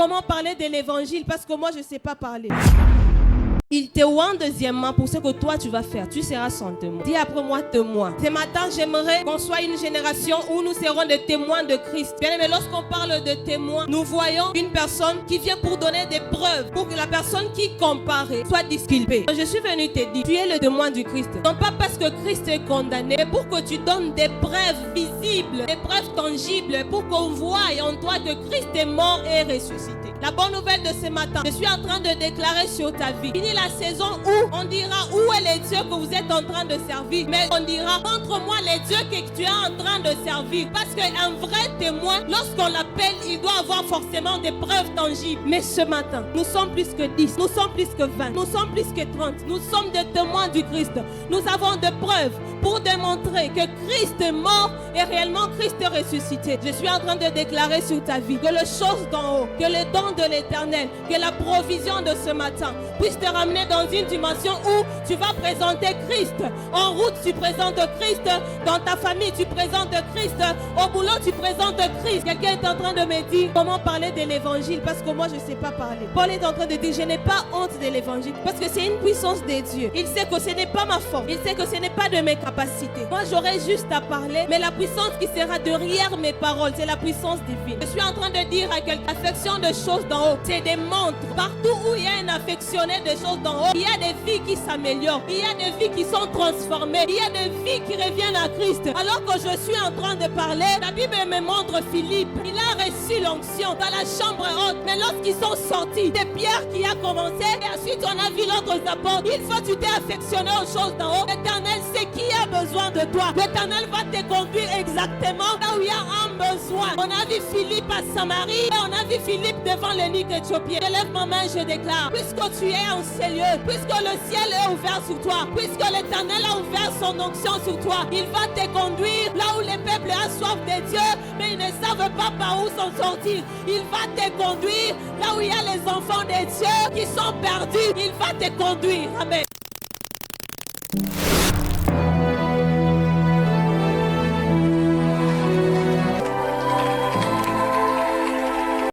Comment parler de l'évangile? Parce que moi, je ne sais pas parler. Il te oint deuxièmement pour ce que toi tu vas faire. Tu seras son témoin. Dis après moi témoin. Ce matin, j'aimerais qu'on soit une génération où nous serons des témoins de Christ. Bien aimé, lorsqu'on parle de témoins, nous voyons une personne qui vient pour donner des preuves, pour que la personne qui compare soit disculpée. Je suis venu te dire, tu es le témoin du Christ. Non pas parce que Christ est condamné, mais pour que tu donnes des preuves visibles, des preuves tangibles, pour qu'on voie en toi que Christ est mort et ressuscité. La bonne nouvelle de ce matin, je suis en train de déclarer sur ta vie. Fini la saison où on dira où est les dieux que vous êtes en train de servir. Mais on dira montre-moi les dieux que tu es en train de servir. Parce qu'un vrai témoin, lorsqu'on l'appelle, il doit avoir forcément des preuves tangibles. Mais ce matin, nous sommes plus que 10, nous sommes plus que 20, nous sommes plus que 30. Nous sommes des témoins du Christ. Nous avons des preuves pour démontrer que Christ est mort et réellement Christ est ressuscité. Je suis en train de déclarer sur ta vie que les choses d'en haut, que les dons de l'éternel, que la provision de ce matin puisse te ramener dans une dimension où tu vas présenter Christ. En route, tu présentes Christ. Dans ta famille, tu présentes Christ. Au boulot, tu présentes Christ. Quelqu'un est en train de me dire comment parler de l'évangile parce que moi, je ne sais pas parler. Paul est en train de dire, je n'ai pas honte de l'évangile parce que c'est une puissance de Dieu. Il sait que ce n'est pas ma force. Il sait que ce n'est pas de mes capacités. Moi, j'aurai juste à parler, mais la puissance qui sera derrière mes paroles, c'est la puissance divine. Je suis en train de dire à quelqu'un, affection de choses d'en haut, c'est des montres. Partout où il y a un affectionné de choses d'en haut, il y a des vies qui s'améliorent, il y a des vies qui sont transformées, il y a des vies qui reviennent à Christ. Alors que je suis en train de parler, la Bible me montre Philippe. Il a reçu l'onction dans la chambre haute, mais lorsqu'ils sont sortis, c'est Pierre qui a commencé, et ensuite on a vu l'autre apôtres. Une fois tu t'es affectionné aux choses d'en haut, l'Éternel sait qui a besoin de toi. L'Éternel va te conduire exactement là où il y a un besoin. On a vu Philippe à Samarie et on a vu Philippe devant l'eunuque éthiopien. Je lève ma main, je déclare, puisque tu es en ces lieux, puisque le ciel est ouvert sur toi, puisque l'Éternel a ouvert son onction sur toi, il va te conduire là où les peuples ont soif de Dieu, mais ils ne savent pas par où s'en sortir. Il va te conduire là où il y a les enfants de Dieu qui sont perdus. Il va te conduire. Amen.